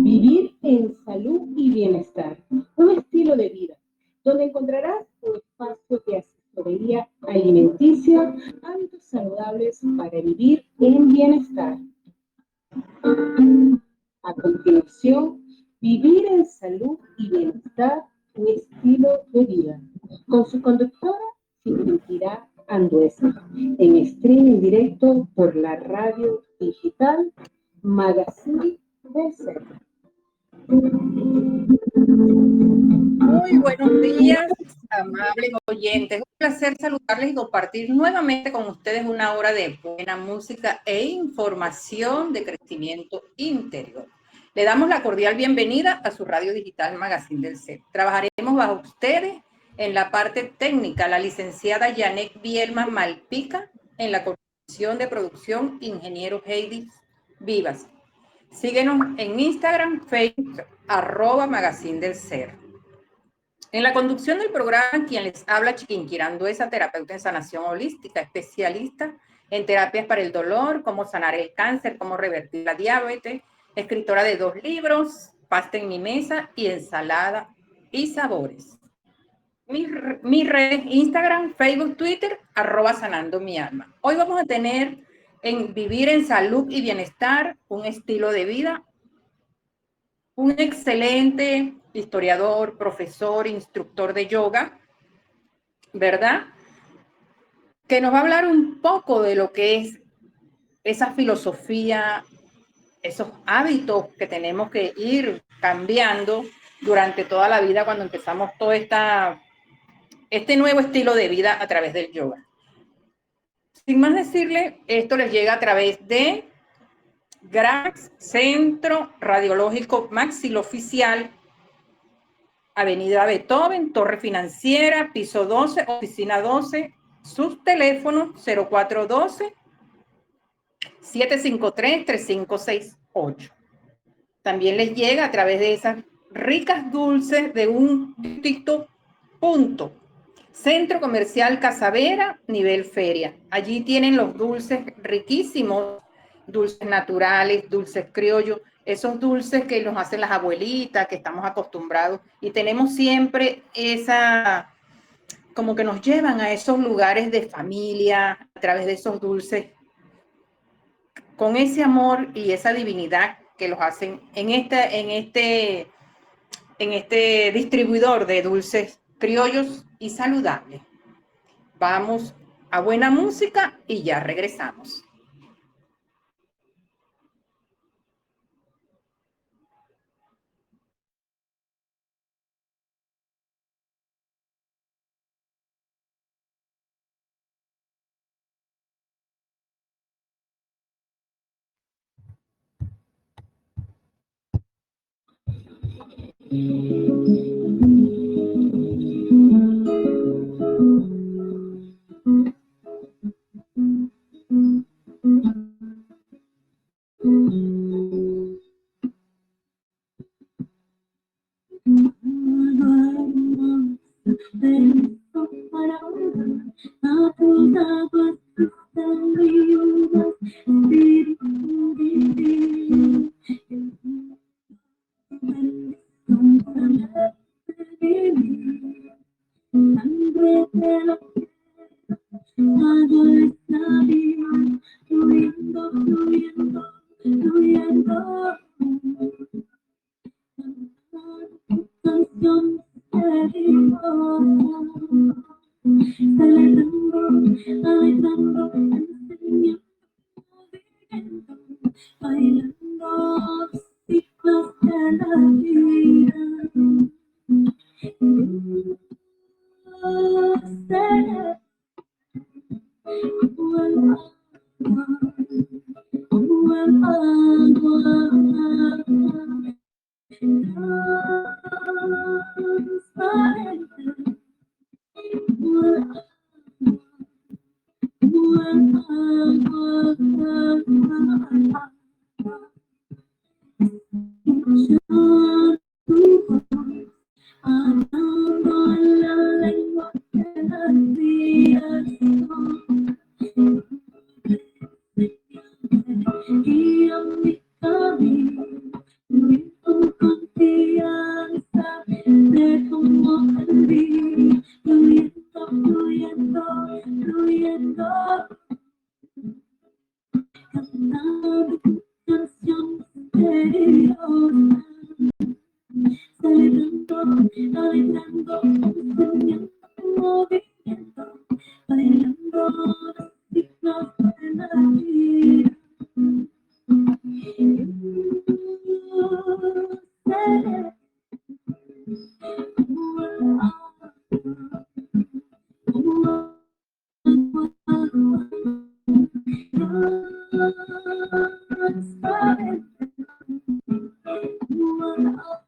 Vivir en salud y bienestar, un estilo de vida, donde encontrarás un espacio de asesoría alimenticia, hábitos saludables para vivir en bienestar. A continuación, vivir en salud y bienestar, un estilo de vida, con su conductora Chiquinquirá Anduesa, en streaming directo por la radio digital Magazine del Ser. Muy buenos días, amables oyentes. Un placer saludarles y compartir nuevamente con ustedes una hora de buena música e información de crecimiento interior. Le damos la cordial bienvenida a su radio digital Magazine del Ser. Trabajaremos bajo ustedes en la parte técnica, la licenciada Janet Bielma Malpica, en la coordinación de producción, ingeniero Heidi Vivas. Síguenos en Instagram, Facebook, @Magazine del Ser. En la conducción del programa, quien les habla, Chiquinquirá Anduesa, terapeuta en sanación holística, especialista en terapias para el dolor, cómo sanar el cáncer, cómo revertir la diabetes, escritora de 2 libros, Pasta en mi mesa y Ensalada y Sabores. Mi red, Instagram, Facebook, Twitter, @sanando mi alma. Hoy vamos a tener en Vivir en Salud y Bienestar, un estilo de vida, un excelente historiador, profesor, instructor de yoga, ¿verdad? Que nos va a hablar un poco de lo que es esa filosofía, esos hábitos que tenemos que ir cambiando durante toda la vida cuando empezamos todo este nuevo estilo de vida a través del yoga. Sin más decirle, esto les llega a través de GRAX, Centro Radiológico Maxilofacial, Avenida Beethoven, Torre Financiera, piso 12, oficina 12, sus teléfonos 0412-753-3568. También les llega a través de esas ricas dulces de un distinto punto. Centro Comercial Casavera, nivel feria. Allí tienen los dulces riquísimos, dulces naturales, dulces criollos, esos dulces que nos hacen las abuelitas, que estamos acostumbrados, y tenemos siempre esa, como que nos llevan a esos lugares de familia a través de esos dulces, con ese amor y esa divinidad que los hacen en este distribuidor de dulces criollos y saludables. Vamos a buena música y ya regresamos. Celebrando bailando, enseñando, moviendo, bailando los ciclos de la vida. Seré como el agua, como el agua, transparente, como el agua. Cantando canción misteriosa, bailando, enseñando, moviendo, bailando los ciclos de la vida. Seré como el agua, como transparente, como el agua.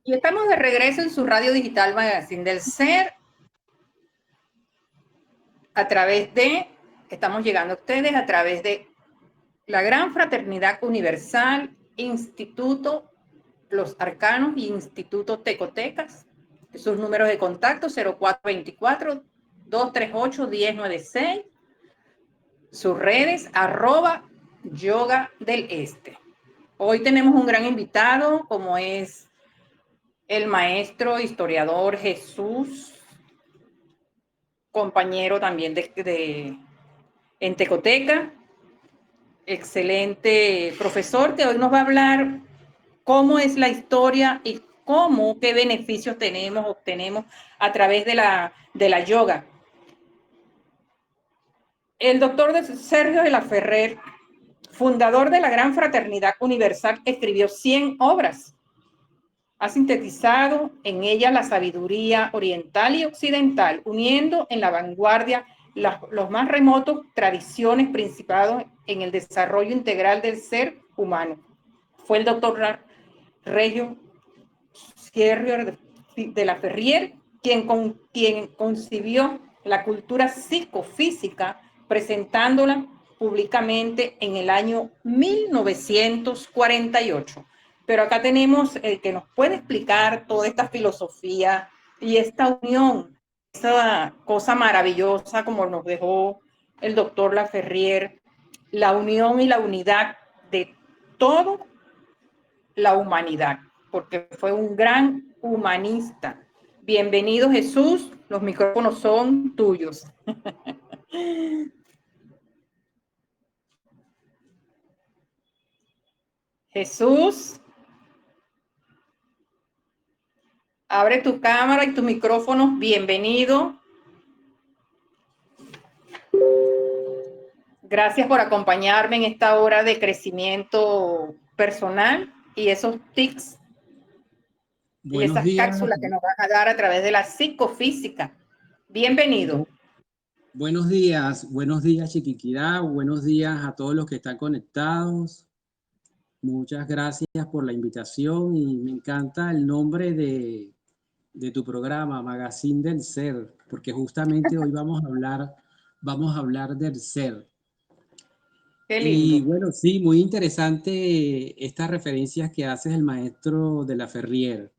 Y estamos de regreso en su radio digital Magazine del Ser. Estamos llegando a ustedes a través de la Gran Fraternidad Universal, Instituto Los Arcanos y Instituto Tecotecas. Sus números de contacto 0424-238-1096. Sus redes @yoga del este. Hoy tenemos un gran invitado, como es el maestro historiador Jesús, compañero también en Tecoteca, excelente profesor, que hoy nos va a hablar cómo es la historia y qué beneficios obtenemos a través de la yoga. El doctor Sergio de la Ferrer, fundador de la Gran Fraternidad Universal, escribió 100 obras. Ha sintetizado en ella la sabiduría oriental y occidental, uniendo en la vanguardia los más remotos tradiciones principados en el desarrollo integral del ser humano. Fue el doctor Regio de la Ferrier quien concibió la cultura psicofísica, presentándola públicamente en el año 1948. Pero acá tenemos el que nos puede explicar toda esta filosofía y esta unión, esa cosa maravillosa como nos dejó el doctor Laferrier, la unión y la unidad de toda la humanidad, porque fue un gran humanista. Bienvenido, Jesús, los micrófonos son tuyos. Jesús, abre tu cámara y tus micrófonos. Bienvenido. Gracias por acompañarme en esta hora de crecimiento personal y esos tics y esas cápsulas que nos vas a dar a través de la psicofísica. Bienvenido. Buenos días, Chiquiquirá, buenos días a todos los que están conectados. Muchas gracias por la invitación y me encanta el nombre de tu programa, Magazine del Ser, porque justamente hoy vamos a hablar del ser. Qué lindo. Y bueno, sí, muy interesante estas referencias que haces el maestro de la Ferrier.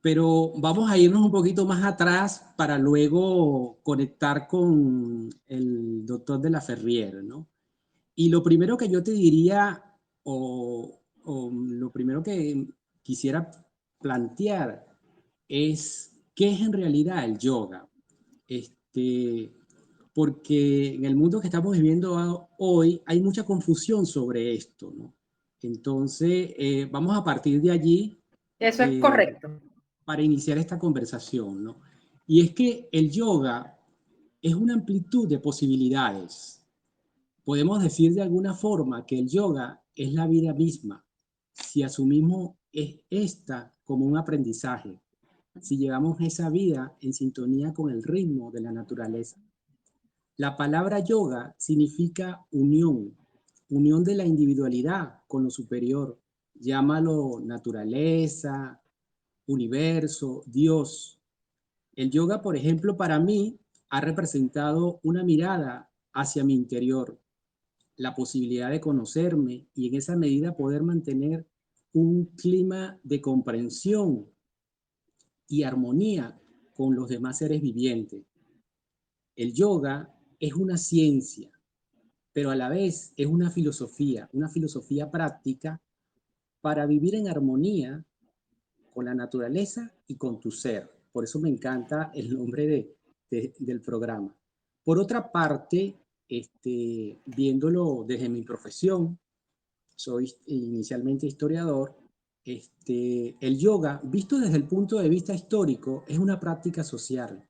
Pero vamos a irnos un poquito más atrás para luego conectar con el doctor de la Ferrier, ¿no? Y lo primero que yo te diría, o lo primero que quisiera plantear es qué es en realidad el yoga. Porque en el mundo que estamos viviendo hoy hay mucha confusión sobre esto, ¿no? Entonces, vamos a partir de allí. Eso es correcto. Para iniciar esta conversación, ¿no? Y es que el yoga es una amplitud de posibilidades. Podemos decir de alguna forma que el yoga es la vida misma, si asumimos esta como un aprendizaje, si llevamos esa vida en sintonía con el ritmo de la naturaleza. La palabra yoga significa unión de la individualidad con lo superior. Llámalo naturaleza, universo, Dios. El yoga, por ejemplo, para mí ha representado una mirada hacia mi interior, la posibilidad de conocerme y en esa medida poder mantener un clima de comprensión y armonía con los demás seres vivientes. El yoga es una ciencia, pero a la vez es una filosofía práctica para vivir en armonía con la naturaleza y con tu ser. Por eso me encanta el nombre del programa. Por otra parte, viéndolo desde mi profesión, soy inicialmente historiador, el yoga, visto desde el punto de vista histórico, es una práctica social.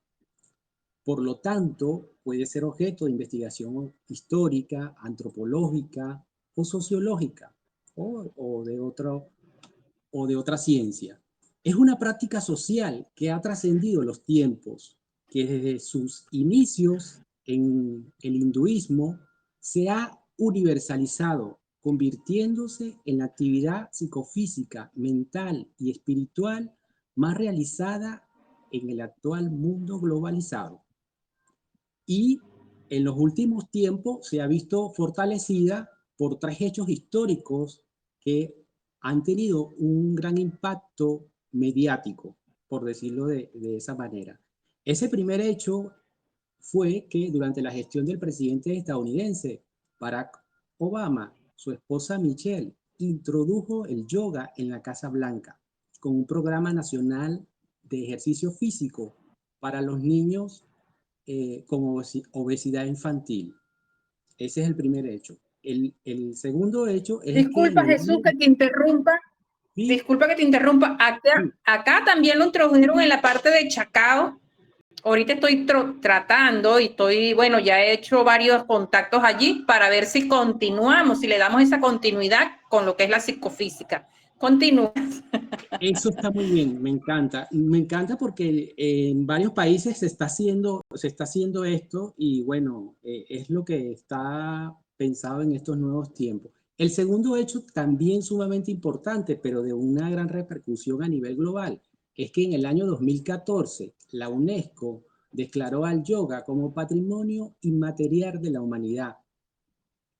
Por lo tanto, puede ser objeto de investigación histórica, antropológica o sociológica o de otra ciencia. Es una práctica social que ha trascendido los tiempos, que desde sus inicios en el hinduismo se ha universalizado, convirtiéndose en la actividad psicofísica, mental y espiritual más realizada en el actual mundo globalizado. Y en los últimos tiempos se ha visto fortalecida por 3 hechos históricos que han tenido un gran impacto mediático, por decirlo de esa manera. Ese primer hecho fue que durante la gestión del presidente estadounidense Barack Obama, su esposa Michelle introdujo el yoga en la Casa Blanca con un programa nacional de ejercicio físico para los niños con obesidad infantil. Ese es el primer hecho. El segundo hecho es que Disculpa, Jesús, que te interrumpa. sí, Disculpa que te interrumpa. sí. Acá también lo introdujeron en la parte de Chacao. Ahorita estoy tratando y bueno, ya he hecho varios contactos allí para ver si continuamos, si le damos esa continuidad con lo que es la psicofísica. Continúa. Eso está muy bien, me encanta. Me encanta porque en varios países se está haciendo esto y bueno, es lo que está pensado en estos nuevos tiempos. El segundo hecho, también sumamente importante, pero de una gran repercusión a nivel global, es que en el año 2014 la UNESCO declaró al yoga como patrimonio inmaterial de la humanidad.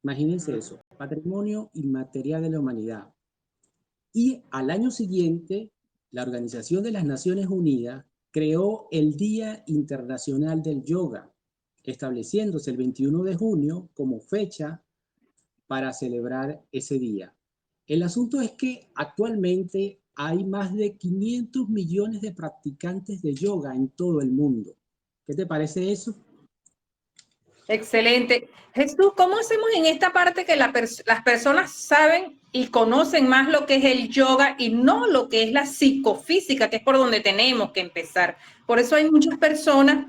Imagínense eso, patrimonio inmaterial de la humanidad. Y al año siguiente, la Organización de las Naciones Unidas creó el Día Internacional del Yoga, estableciéndose el 21 de junio como fecha para celebrar ese día. El asunto es que actualmente hay más de 500 millones de practicantes de yoga en todo el mundo. ¿Qué te parece eso? Excelente. Jesús, ¿cómo hacemos en esta parte que las personas saben y conocen más lo que es el yoga y no lo que es la psicofísica, que es por donde tenemos que empezar? Por eso hay muchas personas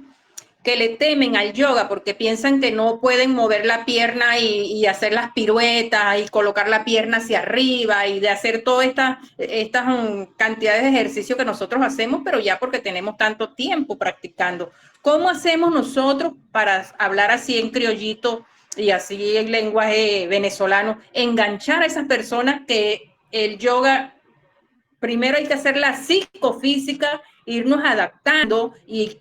que le temen al yoga porque piensan que no pueden mover la pierna y hacer las piruetas y colocar la pierna hacia arriba y de hacer todas estas cantidades de ejercicio que nosotros hacemos, pero ya porque tenemos tanto tiempo practicando. ¿Cómo hacemos nosotros para hablar así en criollito y así en lenguaje venezolano, enganchar a esas personas que el yoga, primero hay que hacer la psicofísica, irnos adaptando y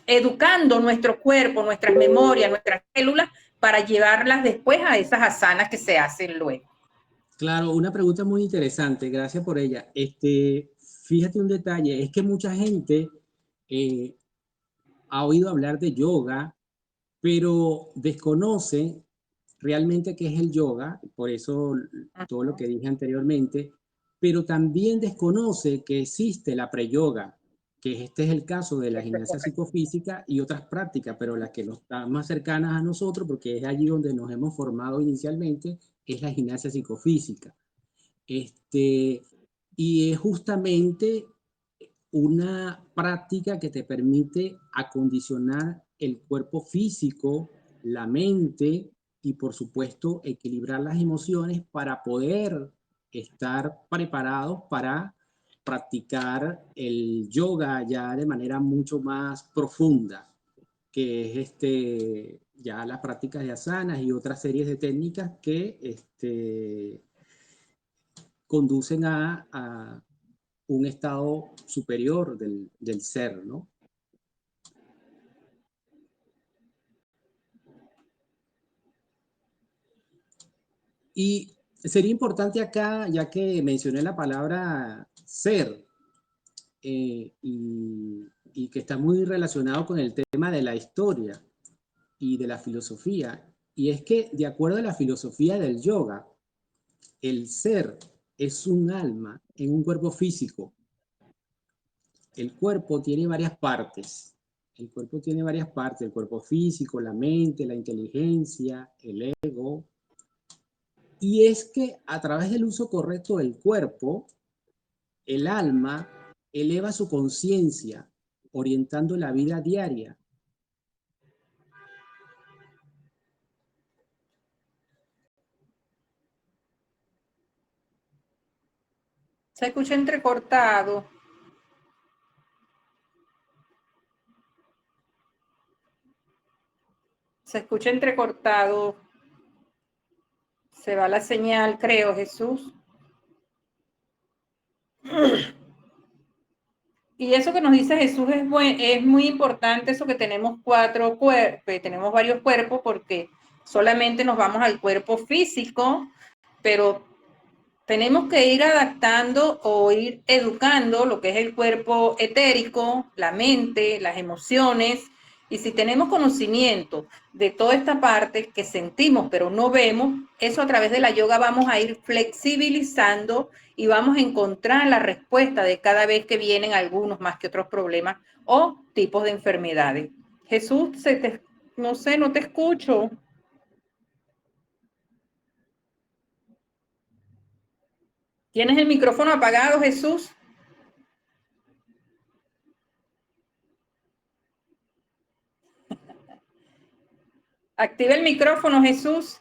educando nuestro cuerpo, nuestras memorias, nuestras células, para llevarlas después a esas asanas que se hacen luego? Claro, una pregunta muy interesante, gracias por ella. Fíjate un detalle, es que mucha gente eh, ha oído hablar de yoga, pero desconoce realmente qué es el yoga, por eso todo lo que dije anteriormente, pero también desconoce que existe la pre-yoga, que este es el caso de la gimnasia psicofísica y otras prácticas, pero las que nos están más cercanas a nosotros, porque es allí donde nos hemos formado inicialmente, es la gimnasia psicofísica. Y es justamente una práctica que te permite acondicionar el cuerpo físico, la mente y por supuesto equilibrar las emociones para poder estar preparados para practicar el yoga ya de manera mucho más profunda, que es ya las prácticas de asanas y otras series de técnicas que conducen a un estado superior del ser, ¿no? Y sería importante acá, ya que mencioné la palabra ser, y que está muy relacionado con el tema de la historia y de la filosofía, y es que de acuerdo a la filosofía del yoga, el ser es un alma en un cuerpo físico. El cuerpo tiene varias partes. El cuerpo tiene varias partes, el cuerpo físico, la mente, la inteligencia, el ego. Y es que a través del uso correcto del cuerpo, el alma eleva su conciencia, orientando la vida diaria. Se escucha entrecortado. Se escucha entrecortado. Se va la señal, creo, Jesús. Y eso que nos dice Jesús es muy importante, eso que tenemos 4 cuerpos, tenemos varios cuerpos, porque solamente nos vamos al cuerpo físico, pero tenemos que ir adaptando o ir educando lo que es el cuerpo etérico, la mente, las emociones. Y si tenemos conocimiento de toda esta parte que sentimos pero no vemos, eso a través de la yoga vamos a ir flexibilizando y vamos a encontrar la respuesta de cada vez que vienen algunos más que otros problemas o tipos de enfermedades. Jesús, no sé, no te escucho. ¿Tienes el micrófono apagado, Jesús? Activa el micrófono, Jesús.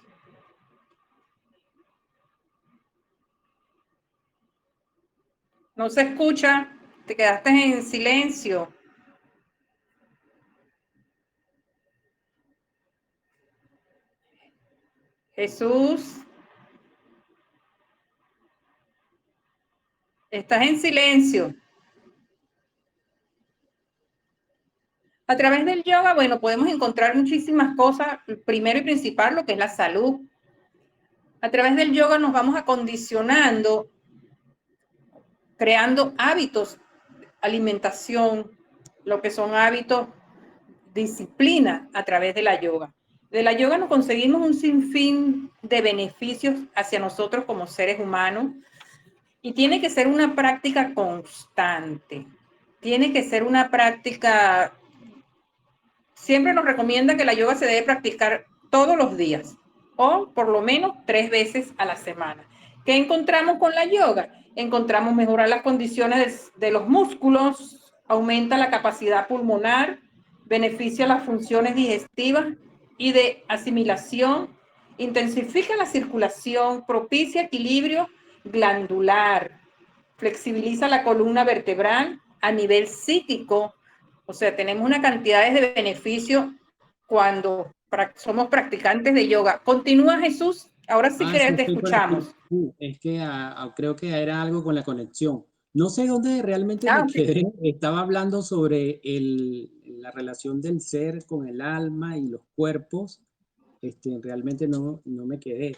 No se escucha. Te quedaste en silencio. Jesús. Estás en silencio. A través del yoga, bueno, podemos encontrar muchísimas cosas. Primero y principal, lo que es la salud. A través del yoga nos vamos acondicionando, creando hábitos, alimentación, lo que son hábitos, disciplina a través de la yoga. De la yoga nos conseguimos un sinfín de beneficios hacia nosotros como seres humanos y tiene que ser una práctica constante. Tiene que ser una práctica. Siempre nos recomienda que la yoga se debe practicar todos los días o por lo menos 3 veces a la semana. ¿Qué encontramos con la yoga? Encontramos mejorar las condiciones de los músculos, aumenta la capacidad pulmonar, beneficia las funciones digestivas y de asimilación, intensifica la circulación, propicia equilibrio glandular, flexibiliza la columna vertebral a nivel psíquico. O sea, tenemos una cantidad de beneficios cuando somos practicantes de yoga. Continúa, Jesús. Ahora sí Ah, que sí, te estoy por aquí. escuchamos. Es que creo que era algo con la conexión. No sé dónde realmente me Sí. quedé. Estaba hablando sobre la relación del ser con el alma y los cuerpos. Realmente no me quedé.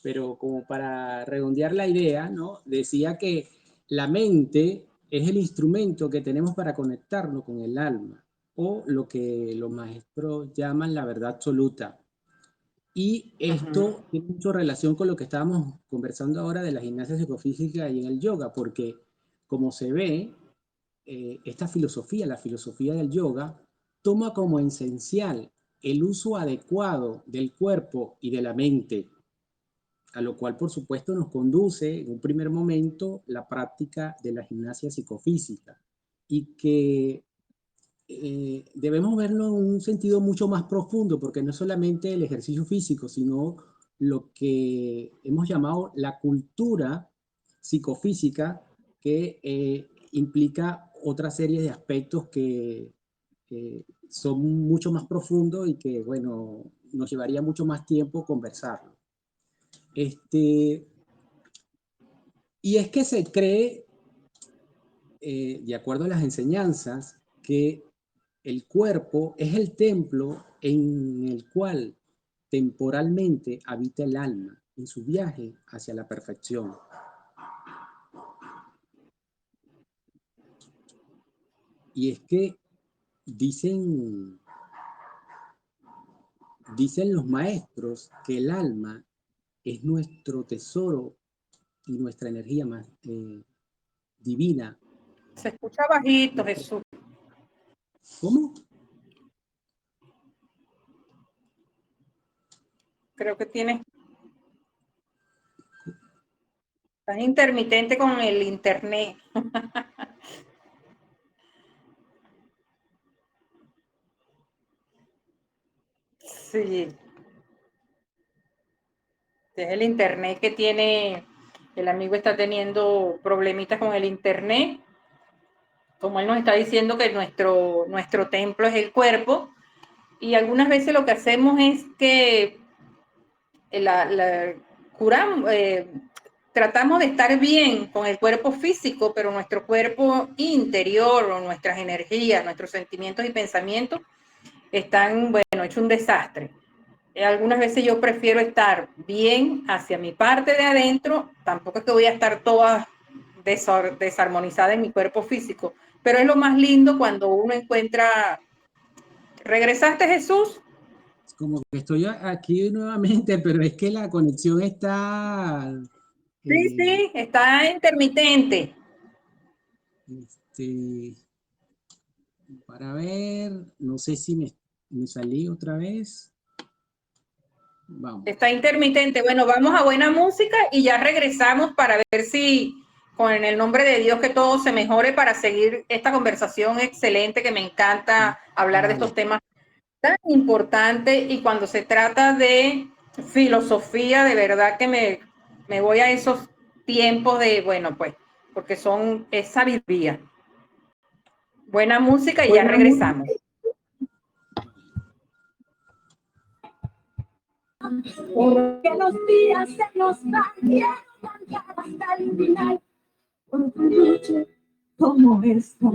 Pero como para redondear la idea, ¿no? Decía que la mente es el instrumento que tenemos para conectarnos con el alma, o lo que los maestros llaman la verdad absoluta. Y esto tiene mucha relación con lo que estábamos conversando ahora de la gimnasia psicofísica y en el yoga, porque como se ve, esta filosofía, la filosofía del yoga, toma como esencial el uso adecuado del cuerpo y de la mente, a lo cual por supuesto nos conduce en un primer momento la práctica de la gimnasia psicofísica y que debemos verlo en un sentido mucho más profundo, porque no es solamente el ejercicio físico, sino lo que hemos llamado la cultura psicofísica, que implica otra serie de aspectos que son mucho más profundos y que, bueno, nos llevaría mucho más tiempo conversarlo. Y es que se cree, de acuerdo a las enseñanzas, que el cuerpo es el templo en el cual temporalmente habita el alma en su viaje hacia la perfección. Y es que dicen, dicen los maestros que el alma es nuestro tesoro y nuestra energía más divina. Se escucha bajito, Jesús. ¿Cómo? Creo que tienes. Estás intermitente con el internet. Sí. Es el internet que tiene El amigo está teniendo problemitas con el internet. Como él nos está diciendo que nuestro templo es el cuerpo, y algunas veces lo que hacemos es que curamos, tratamos de estar bien con el cuerpo físico, pero nuestro cuerpo interior o nuestras energías, nuestros sentimientos y pensamientos están, bueno, hecho un desastre. Algunas veces yo prefiero estar bien hacia mi parte de adentro, tampoco es que voy a estar toda desarmonizada en mi cuerpo físico, pero es lo más lindo cuando uno encuentra, ¿regresaste, Jesús? Como que estoy aquí nuevamente, pero es que la conexión está... Sí, sí, está intermitente. Este, para ver, no sé si me salí otra vez. Vamos. Está intermitente. Bueno, vamos a buena música y ya regresamos para ver si, con el nombre de Dios, que todo se mejore para seguir esta conversación excelente, que me encanta hablar de estos temas tan importantes. Y cuando se trata de filosofía, de verdad que me voy a esos tiempos de, bueno, pues, porque es sabiduría. Buena música y ya regresamos. Porque los días se nos van, quiero cantar hasta el final. Por otra noche como esta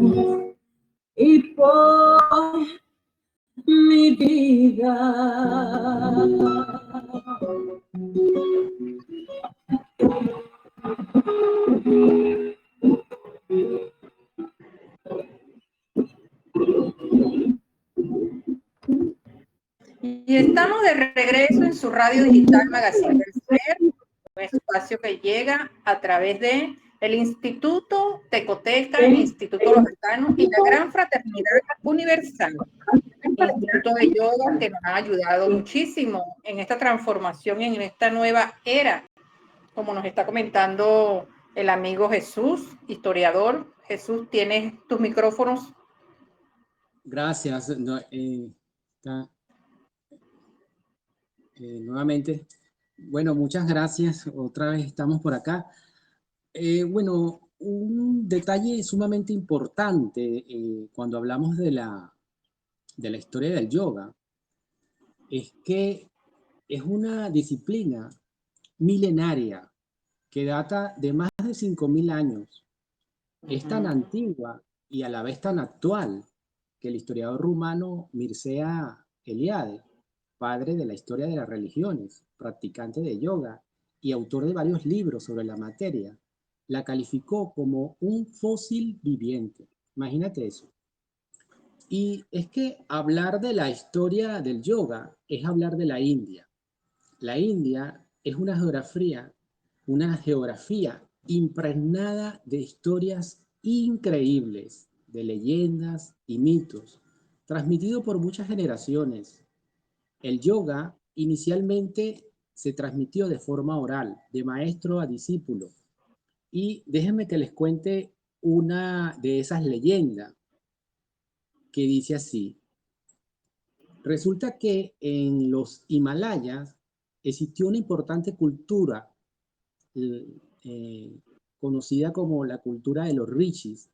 y por mi vida. Y estamos de regreso en su radio digital Magazine del Ser, un espacio que llega a través de el Instituto Tecoteca, el Instituto Los Altanos y la Gran Fraternidad Universal, Instituto de Yoga, que nos ha ayudado muchísimo en esta transformación y en esta nueva era, como nos está comentando el amigo Jesús, historiador. Jesús, tienes tus micrófonos. Gracias. Nuevamente. Bueno, muchas gracias. Otra vez estamos por acá. Bueno, un detalle sumamente importante cuando hablamos de la historia del yoga es que es una disciplina milenaria que data de más de 5.000 años. Es tan antigua y a la vez tan actual que el historiador rumano Mircea Eliade, padre de la historia de las religiones, practicante de yoga y autor de varios libros sobre la materia, la calificó como un fósil viviente. Imagínate eso. Y es que hablar de la historia del yoga es hablar de la India. La India es una geografía impregnada de historias increíbles, de leyendas y mitos, transmitido por muchas generaciones. El yoga inicialmente se transmitió de forma oral, de maestro a discípulo. Y déjenme que les cuente una de esas leyendas que dice así. Resulta que en los Himalayas existió una importante cultura conocida como la cultura de los rishis,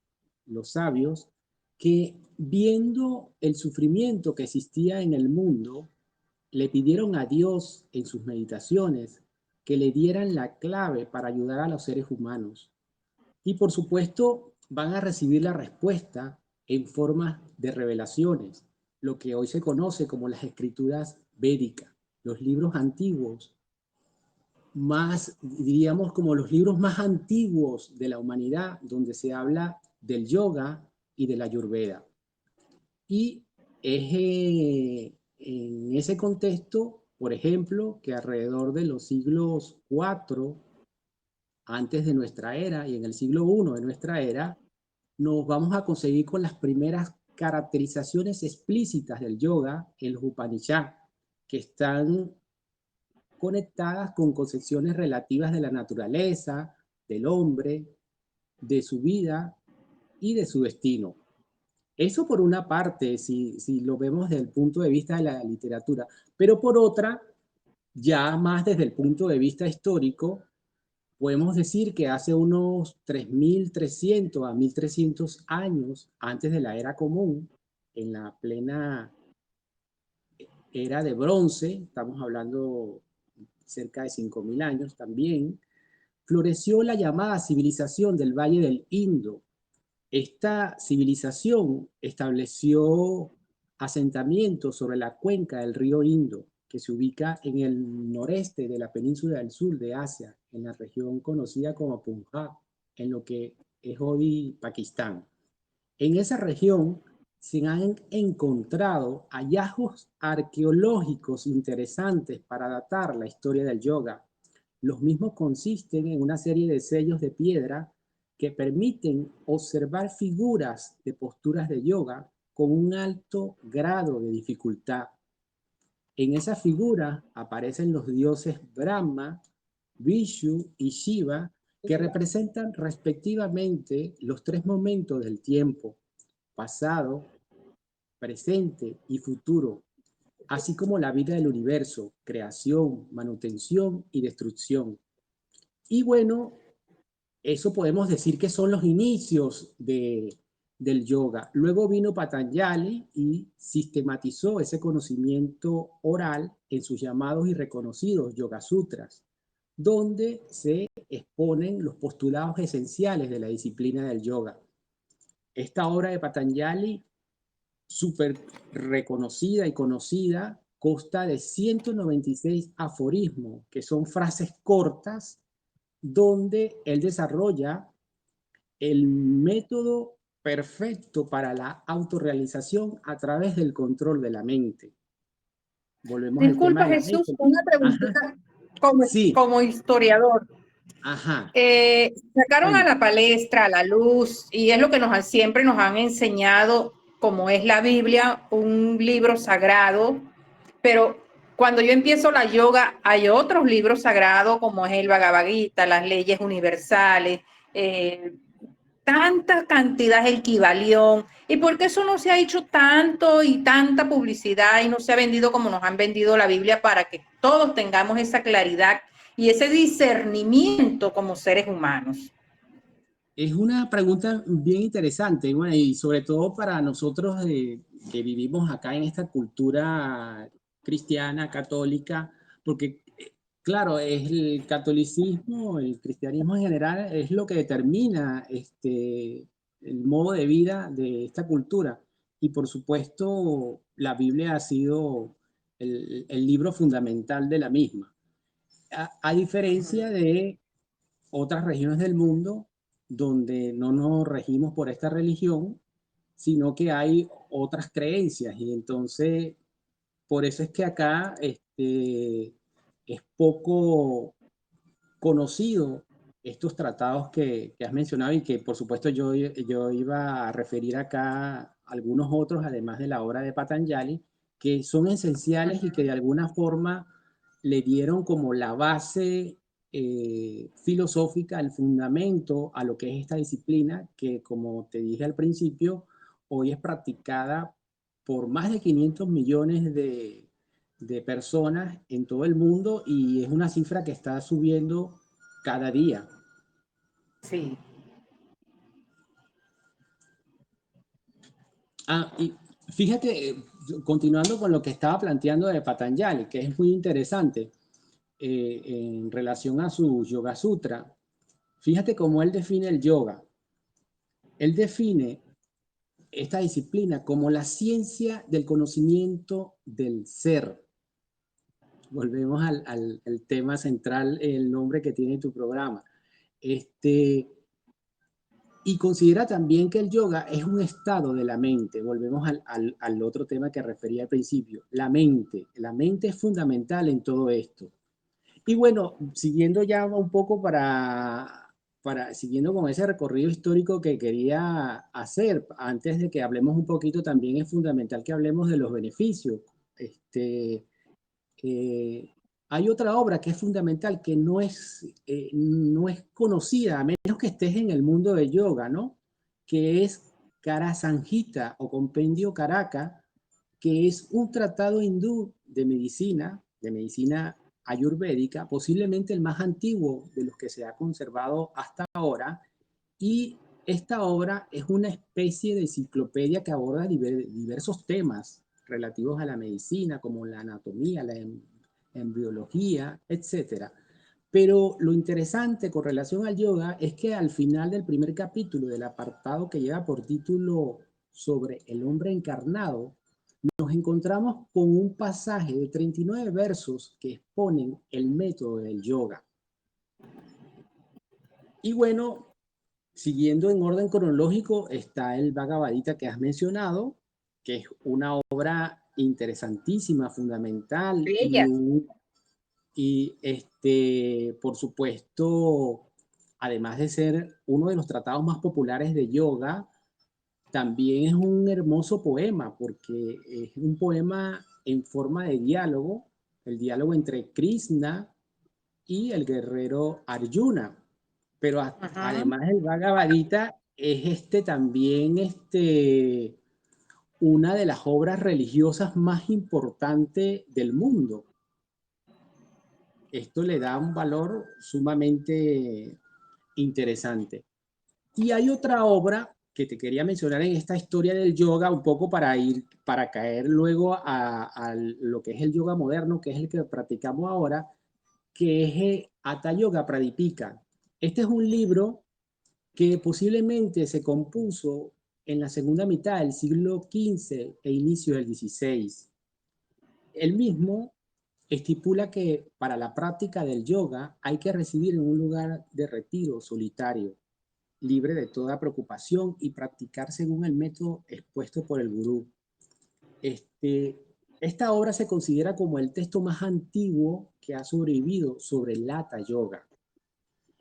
los sabios, que viendo el sufrimiento que existía en el mundo, le pidieron a Dios en sus meditaciones que le dieran la clave para ayudar a los seres humanos. Y por supuesto van a recibir la respuesta en forma de revelaciones, lo que hoy se conoce como las escrituras védicas, los libros antiguos, más, diríamos, como los libros más antiguos de la humanidad, donde se habla del yoga y de la ayurveda. Y es en ese contexto, por ejemplo, que alrededor de los siglos IV antes de nuestra era y en el siglo I de nuestra era, nos vamos a conseguir con las primeras caracterizaciones explícitas del yoga en los Upanishads, que están conectadas con concepciones relativas de la naturaleza, del hombre, de su vida y de su destino. Eso por una parte, si lo vemos desde el punto de vista de la literatura, pero por otra, ya más desde el punto de vista histórico, podemos decir que hace unos 3.300 a 1.300 años antes de la era común, en la plena era de bronce, estamos hablando cerca de 5.000 años también, floreció la llamada civilización del Valle del Indo. Esta civilización estableció asentamientos sobre la cuenca del río Indo, que se ubica en el noreste de la península del sur de Asia, en la región conocida como Punjab, en lo que es hoy Pakistán. En esa región se han encontrado hallazgos arqueológicos interesantes para datar la historia del yoga. Los mismos consisten en una serie de sellos de piedra que permiten observar figuras de posturas de yoga con un alto grado de dificultad. En esa figura aparecen los dioses Brahma, Vishnu y Shiva, que representan respectivamente los tres momentos del tiempo: pasado, presente y futuro, así como la vida del universo, creación, manutención y destrucción. Y bueno, eso podemos decir que son los inicios del yoga. Luego vino Patanjali y sistematizó ese conocimiento oral en sus llamados y reconocidos Yoga Sutras, donde se exponen los postulados esenciales de la disciplina del yoga. Esta obra de Patanjali, súper reconocida y conocida, consta de 196 aforismos, que son frases cortas, donde él desarrolla el método perfecto para la autorrealización a través del control de la mente. Volvemos al tema Disculpa, de la Jesús, mente. una preguntita como, Sí, como historiador. ajá. Sacaron a Bueno, la palestra, a la luz, y es lo que siempre nos han enseñado, como es la Biblia, un libro sagrado, pero cuando yo empiezo la yoga hay otros libros sagrados como es el Bhagavad Gita, las leyes universales, tanta cantidad, el Kybalión. ¿Y por qué eso no se ha hecho tanto y tanta publicidad y no se ha vendido como nos han vendido la Biblia para que todos tengamos esa claridad y ese discernimiento como seres humanos? es una pregunta bien interesante, bueno, y sobre todo para nosotros que vivimos acá en esta cultura cristiana, católica, porque claro, es el catolicismo, el cristianismo en general es lo que determina el modo de vida de esta cultura. Y por supuesto, la Biblia ha sido el libro fundamental de la misma. A diferencia de otras regiones del mundo donde no nos regimos por esta religión, sino que hay otras creencias. Y entonces, por eso es que acá es poco conocido estos tratados que has mencionado y que por supuesto yo iba a referir acá algunos otros, además de la obra de Patanjali, que son esenciales y que de alguna forma le dieron como la base filosófica, el fundamento a lo que es esta disciplina, que como te dije al principio, hoy es practicada por más de 500 millones de personas en todo el mundo y es una cifra que está subiendo cada día. Sí. Y fíjate, continuando con lo que estaba planteando de Patanjali, que es muy interesante en relación a su Yoga Sutra, fíjate cómo él define el yoga. Él define esta disciplina como la ciencia del conocimiento del ser. Volvemos al tema central, el nombre que tiene tu programa. Y considera también que el yoga es un estado de la mente. Volvemos al otro tema que refería al principio, la mente. La mente es fundamental en todo esto. Y bueno, siguiendo ya un poco siguiendo con ese recorrido histórico que quería hacer, antes de que hablemos un poquito, también es fundamental que hablemos de los beneficios. Hay otra obra que es fundamental, que no es conocida, a menos que estés en el mundo de yoga, ¿no? Que es Kara Sanghita o Compendio Karaka, que es un tratado hindú de medicina ayurvédica, posiblemente el más antiguo de los que se ha conservado hasta ahora, y esta obra es una especie de enciclopedia que aborda diversos temas relativos a la medicina, como la anatomía, la embriología, etc. Pero lo interesante con relación al yoga es que al final del primer capítulo del apartado que lleva por título sobre el hombre encarnado, nos encontramos con un pasaje de 39 versos que exponen el método del yoga. Y bueno, siguiendo en orden cronológico está el Bhagavad Gita que has mencionado, que es una obra interesantísima, fundamental Bella. por supuesto, además de ser uno de los tratados más populares de yoga, también es un hermoso poema, porque es un poema en forma de diálogo, el diálogo entre Krishna y el guerrero Arjuna. Pero además el Bhagavad Gita es también una de las obras religiosas más importantes del mundo. Esto le da un valor sumamente interesante. Y hay otra obra que te quería mencionar en esta historia del yoga, un poco para caer luego a lo que es el yoga moderno, que es el que practicamos ahora, que es Hatha Yoga Pradipika. Este es un libro que posiblemente se compuso en la segunda mitad del siglo XV e inicio del XVI. El mismo estipula que para la práctica del yoga hay que residir en un lugar de retiro solitario, libre de toda preocupación y practicar según el método expuesto por el gurú. Esta obra se considera como el texto más antiguo que ha sobrevivido sobre el Hatha Yoga.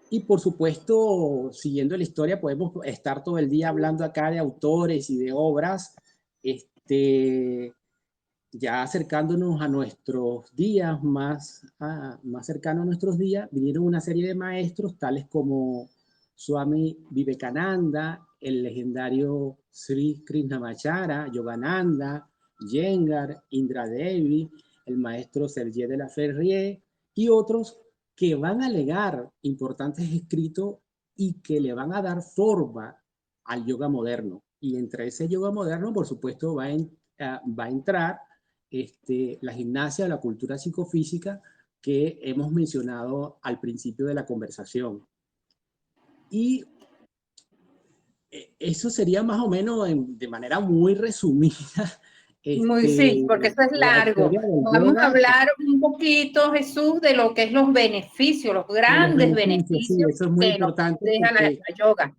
Y por supuesto, siguiendo la historia, podemos estar todo el día hablando acá de autores y de obras, ya acercándonos a nuestros días, más cercano a nuestros días, vinieron una serie de maestros tales como Swami Vivekananda, el legendario Sri Krishnamacharya, Yogananda, Iyengar, Indra Devi, el maestro Serge de la Ferrier y otros que van a legar importantes escritos y que le van a dar forma al yoga moderno. Y entre ese yoga moderno, por supuesto, va a entrar la gimnasia, la cultura psicofísica que hemos mencionado al principio de la conversación. Y eso sería más o menos de manera muy resumida. Sí, porque eso es largo. Vamos a hablar un poquito, Jesús, de lo que es los beneficios, los grandes beneficios sí, eso es muy que importante nos deja la yoga.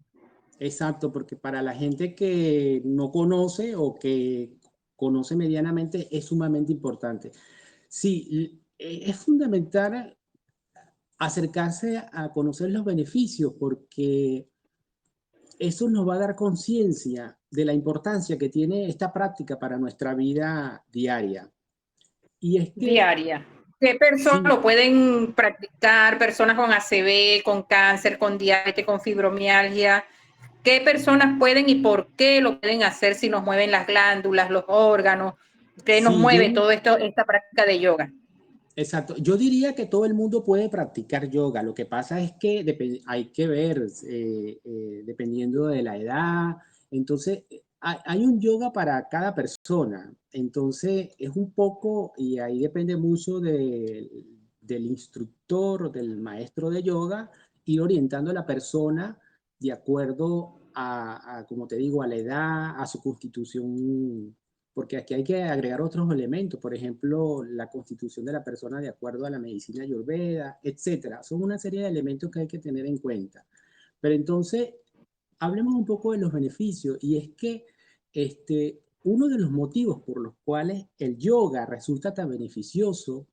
Exacto, porque para la gente que no conoce o que conoce medianamente es sumamente importante. Sí, es fundamental acercarse a conocer los beneficios porque eso nos va a dar conciencia de la importancia que tiene esta práctica para nuestra vida diaria. Y es que, diaria. ¿Qué personas lo pueden practicar? Personas con ACV, con cáncer, con diabetes, con fibromialgia. ¿Qué personas pueden y por qué lo pueden hacer si nos mueven las glándulas, los órganos? ¿Qué nos mueve todo esto, esta práctica de yoga? Exacto. Yo diría que todo el mundo puede practicar yoga. Lo que pasa es que hay que ver, dependiendo de la edad. Entonces, hay un yoga para cada persona. Entonces, es un poco, y ahí depende mucho del instructor, del maestro de yoga, ir orientando a la persona de acuerdo como te digo, a la edad, a su constitución, porque aquí hay que agregar otros elementos, por ejemplo, la constitución de la persona de acuerdo a la medicina ayurveda, etcétera. Son una serie de elementos que hay que tener en cuenta. Pero entonces, hablemos un poco de los beneficios, y es que uno de los motivos por los cuales el yoga resulta tan beneficioso,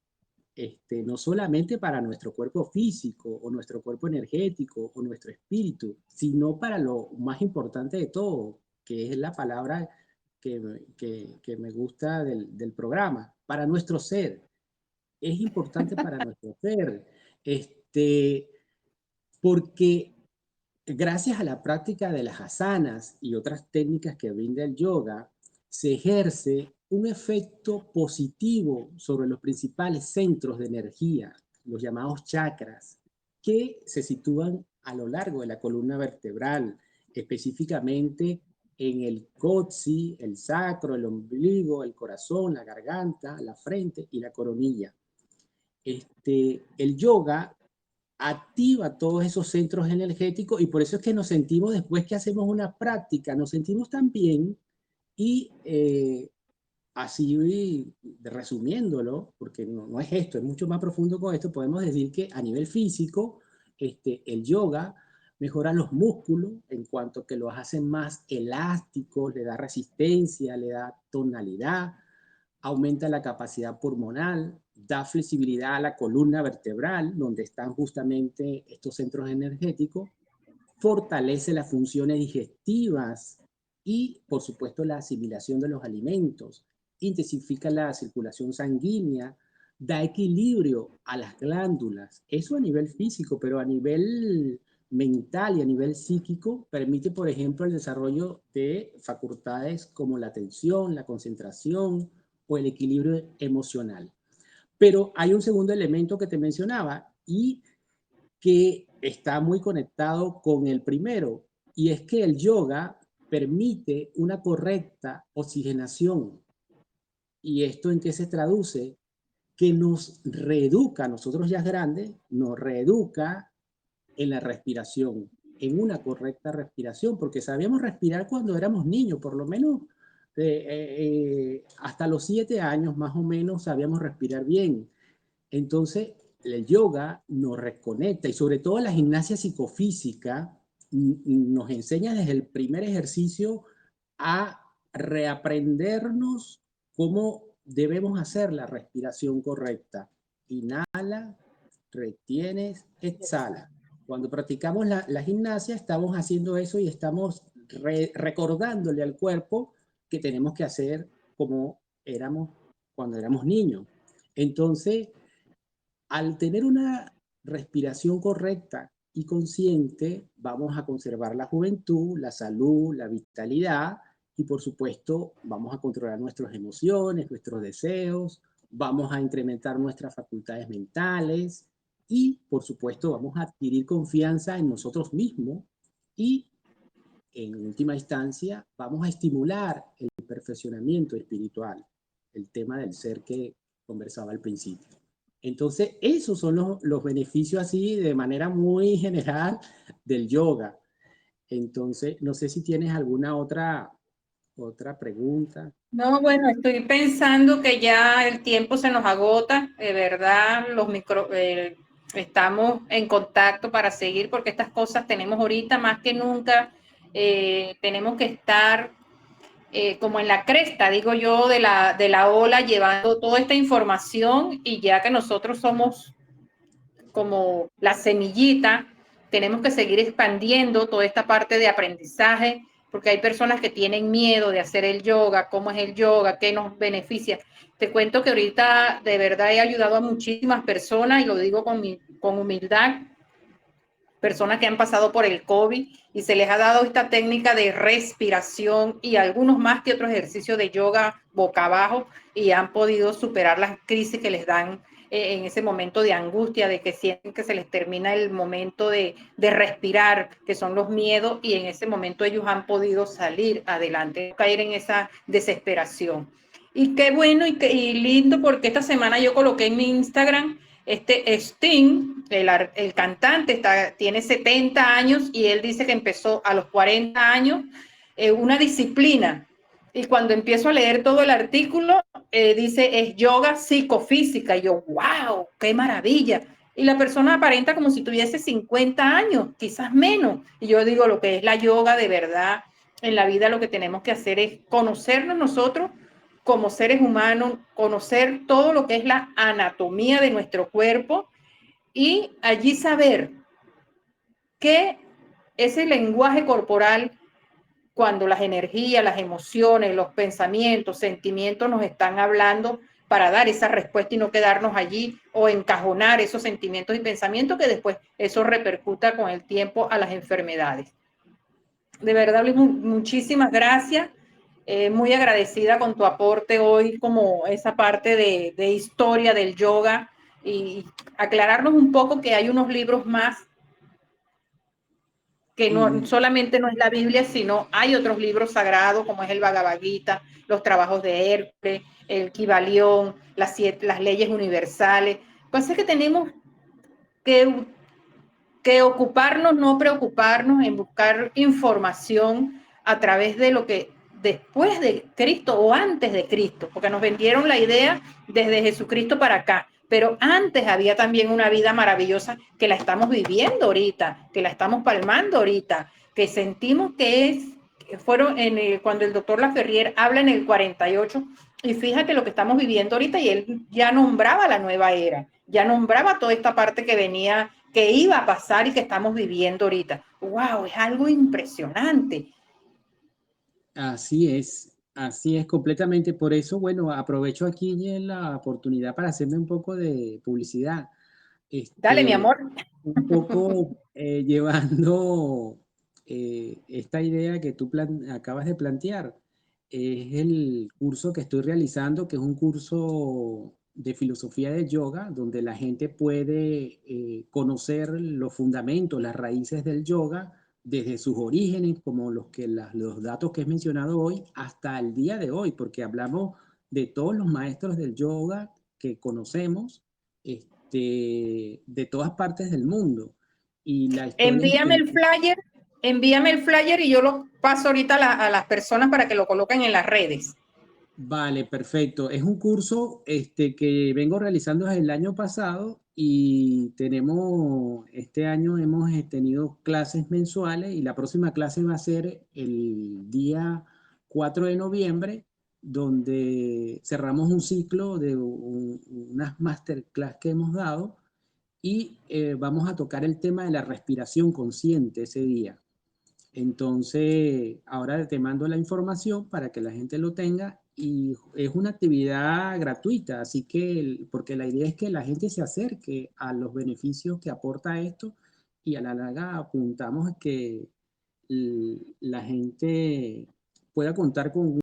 no solamente para nuestro cuerpo físico o nuestro cuerpo energético o nuestro espíritu, sino para lo más importante de todo, que es la palabra que me gusta del programa, para nuestro ser. Es importante para nuestro ser, porque gracias a la práctica de las asanas y otras técnicas que brinda el yoga, se ejerce un efecto positivo sobre los principales centros de energía los llamados chakras, que se sitúan a lo largo de la columna vertebral, específicamente en el coccyx, el sacro, el ombligo, el corazón, la garganta, la frente y la coronilla. El yoga activa todos esos centros energéticos y por eso es que nos sentimos, después que hacemos una práctica, nos sentimos tan bien y así resumiéndolo, porque no es esto, es mucho más profundo con esto, podemos decir que a nivel físico, el yoga mejora los músculos en cuanto que los hace más elásticos, le da resistencia, le da tonalidad, aumenta la capacidad pulmonar, da flexibilidad a la columna vertebral, donde están justamente estos centros energéticos, fortalece las funciones digestivas y, por supuesto, la asimilación de los alimentos, intensifica la circulación sanguínea, da equilibrio a las glándulas. Eso a nivel físico, pero a nivel mental y a nivel psíquico permite, por ejemplo, el desarrollo de facultades como la atención, la concentración o el equilibrio emocional. Pero hay un segundo elemento que te mencionaba y que está muy conectado con el primero, y es que el yoga permite una correcta oxigenación. ¿Y esto en qué se traduce? Que nos reeduca, nosotros ya grandes, nos reeduca en la respiración, en una correcta respiración, porque sabíamos respirar cuando éramos niños, por lo menos hasta los 7 años más o menos sabíamos respirar bien. Entonces, el yoga nos reconecta y sobre todo la gimnasia psicofísica nos enseña desde el primer ejercicio a reaprendernos cómo debemos hacer la respiración correcta. Inhala, retienes, exhala. Cuando practicamos la gimnasia estamos haciendo eso y estamos recordándole al cuerpo que tenemos que hacer como éramos cuando éramos niños. Entonces, al tener una respiración correcta y consciente, vamos a conservar la juventud, la salud, la vitalidad y, por supuesto, vamos a controlar nuestras emociones, nuestros deseos, vamos a incrementar nuestras facultades mentales y, por supuesto, vamos a adquirir confianza en nosotros mismos y, en última instancia, vamos a estimular el perfeccionamiento espiritual, el tema del ser que conversaba al principio. Entonces, esos son los beneficios así de manera muy general del yoga. Entonces, no sé si tienes alguna otra pregunta. No, bueno, estoy pensando que ya el tiempo se nos agota, de verdad, estamos en contacto para seguir porque estas cosas tenemos ahorita más que nunca, tenemos que estar como en la cresta, digo yo, de la ola, llevando toda esta información y ya que nosotros somos como la semillita, tenemos que seguir expandiendo toda esta parte de aprendizaje, porque hay personas que tienen miedo de hacer el yoga, cómo es el yoga, qué nos beneficia. Te cuento que ahorita de verdad he ayudado a muchísimas personas y lo digo con humildad, personas que han pasado por el COVID y se les ha dado esta técnica de respiración y algunos más que otros ejercicios de yoga boca abajo y han podido superar las crisis que les dan en ese momento de angustia, de que sienten que se les termina el momento de respirar, que son los miedos, y en ese momento ellos han podido salir adelante, no caer en esa desesperación. Y qué bueno y lindo, porque esta semana yo coloqué en mi Instagram Sting, el cantante, tiene 70 años y él dice que empezó a los 40 años una disciplina. Y cuando empiezo a leer todo el artículo, dice es yoga psicofísica. Y yo, wow, qué maravilla. Y la persona aparenta como si tuviese 50 años, quizás menos. Y yo digo, lo que es la yoga de verdad en la vida, lo que tenemos que hacer es conocernos nosotros como seres humanos, conocer todo lo que es la anatomía de nuestro cuerpo y allí saber qué es el lenguaje corporal cuando las energías, las emociones, los pensamientos, sentimientos nos están hablando para dar esa respuesta y no quedarnos allí o encajonar esos sentimientos y pensamientos que después eso repercuta con el tiempo a las enfermedades. De verdad, Luis, muchísimas gracias. Muy agradecida con tu aporte hoy, como esa parte de historia del yoga y aclararnos un poco que hay unos libros más que no solamente no es la Biblia, sino hay otros libros sagrados como es el Bhagavad Gita, los trabajos de Hércules, el Kybalión, las leyes universales. Pues es que tenemos que ocuparnos, no preocuparnos en buscar información a través de lo que después de Cristo o antes de Cristo, porque nos vendieron la idea desde Jesucristo para acá, pero antes había también una vida maravillosa que la estamos viviendo ahorita, que la estamos palmando ahorita, que sentimos que fueron cuando el doctor Laferrier habla en el 48, y fíjate lo que estamos viviendo ahorita, y él ya nombraba la nueva era, ya nombraba toda esta parte que venía, que iba a pasar y que estamos viviendo ahorita. ¡Wow! Es algo impresionante. Así es completamente. Por eso, bueno, aprovecho aquí la oportunidad para hacerme un poco de publicidad. Dale, mi amor. Un poco llevando esta idea que tú acabas de plantear. Es el curso que estoy realizando, que es un curso de filosofía de yoga, donde la gente puede conocer los fundamentos, las raíces del yoga, desde sus orígenes, como los datos que he mencionado hoy, hasta el día de hoy, porque hablamos de todos los maestros del yoga que conocemos, de todas partes del mundo. Y la historia envíame el flyer y yo lo paso ahorita a las personas para que lo coloquen en las redes. Vale, perfecto. Es un curso que vengo realizando desde el año pasado y este año hemos tenido clases mensuales y la próxima clase va a ser el día 4 de noviembre, donde cerramos un ciclo de unas masterclass que hemos dado y vamos a tocar el tema de la respiración consciente ese día. Entonces, ahora te mando la información para que la gente lo tenga y es una actividad gratuita, así que, porque la idea es que la gente se acerque a los beneficios que aporta esto y a la larga apuntamos a que la gente pueda contar con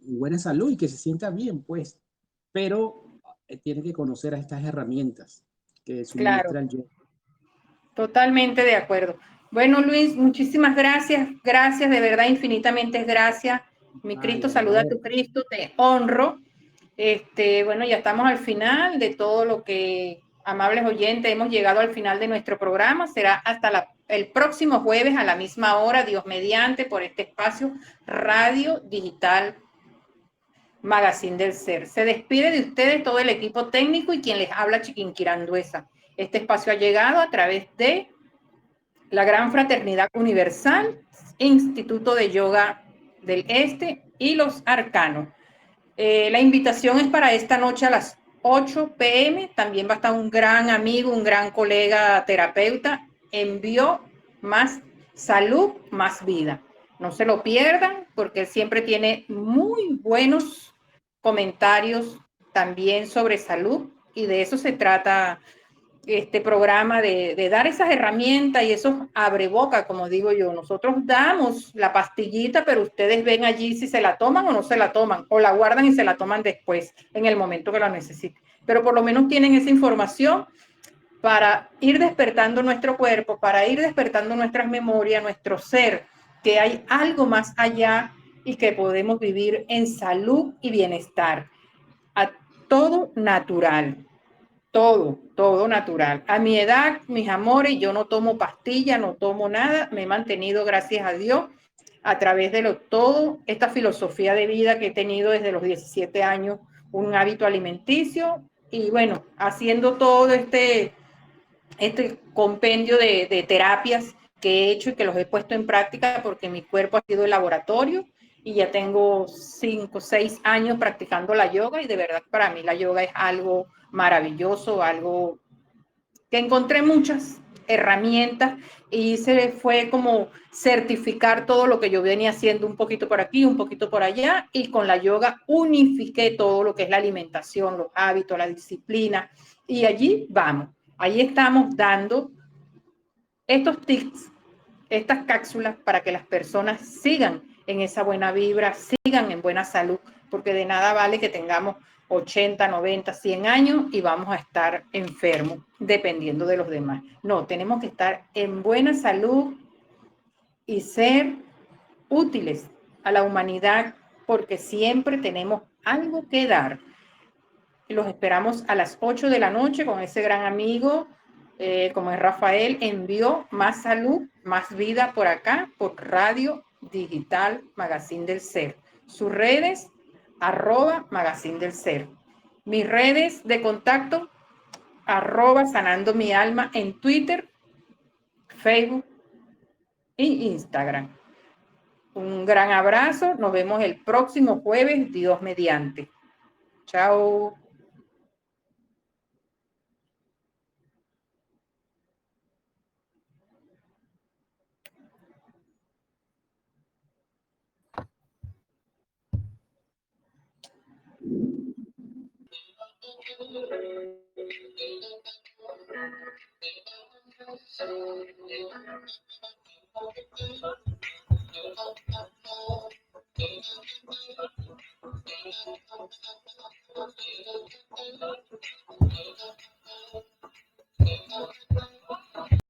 buena salud y que se sienta bien, pues, pero tiene que conocer a estas herramientas que suministra el yoga. Totalmente de acuerdo. Bueno, Luis, muchísimas gracias. Gracias, de verdad, infinitamente gracias. Mi Cristo, saluda a tu Cristo, te honro. Bueno, ya estamos al final de todo lo que, amables oyentes, hemos llegado al final de nuestro programa. Será hasta el próximo jueves a la misma hora, Dios mediante, por este espacio Radio Digital Magazine del Ser. Se despide de ustedes todo el equipo técnico y quien les habla, Chiquinquirá Anduesa. Este espacio ha llegado a través de la Gran Fraternidad Universal, Instituto de Yoga del Este y los Arcanos. La invitación es para esta noche a las 8 p.m. También va a estar un gran amigo, un gran colega terapeuta. Envió más salud, más vida. No se lo pierdan porque él siempre tiene muy buenos comentarios también sobre salud y de eso se trata este programa, de dar esas herramientas y esos abreboca, como digo yo. Nosotros damos la pastillita, pero ustedes ven allí si se la toman o no se la toman, o la guardan y se la toman después, en el momento que la necesiten. Pero por lo menos tienen esa información para ir despertando nuestro cuerpo, para ir despertando nuestras memorias, nuestro ser, que hay algo más allá y que podemos vivir en salud y bienestar. A todo natural. Todo natural. A mi edad, mis amores, yo no tomo pastilla, no tomo nada, me he mantenido, gracias a Dios, a través de todo esta filosofía de vida que he tenido desde los 17 años, un hábito alimenticio y bueno, haciendo todo este compendio de terapias que he hecho y que los he puesto en práctica porque mi cuerpo ha sido el laboratorio y ya tengo 5 o 6 años practicando la yoga y de verdad para mí la yoga es algo maravilloso, algo que encontré muchas herramientas y se fue como certificar todo lo que yo venía haciendo un poquito por aquí, un poquito por allá y con la yoga unifiqué todo lo que es la alimentación, los hábitos, la disciplina y allí vamos. Ahí estamos dando estos tips, estas cápsulas para que las personas sigan en esa buena vibra, sigan en buena salud, porque de nada vale que tengamos 80, 90, 100 años y vamos a estar enfermos, dependiendo de los demás. No, tenemos que estar en buena salud y ser útiles a la humanidad porque siempre tenemos algo que dar. Los esperamos a las 8 de la noche con ese gran amigo, como es Rafael, envió Más Salud, Más Vida por acá, por Radio Digital Magazine del Ser. Sus redes, @Magazine del Ser. Mis redes de contacto, @Sanando Mi Alma en Twitter, Facebook e Instagram. Un gran abrazo, nos vemos el próximo jueves, Dios mediante. Chao.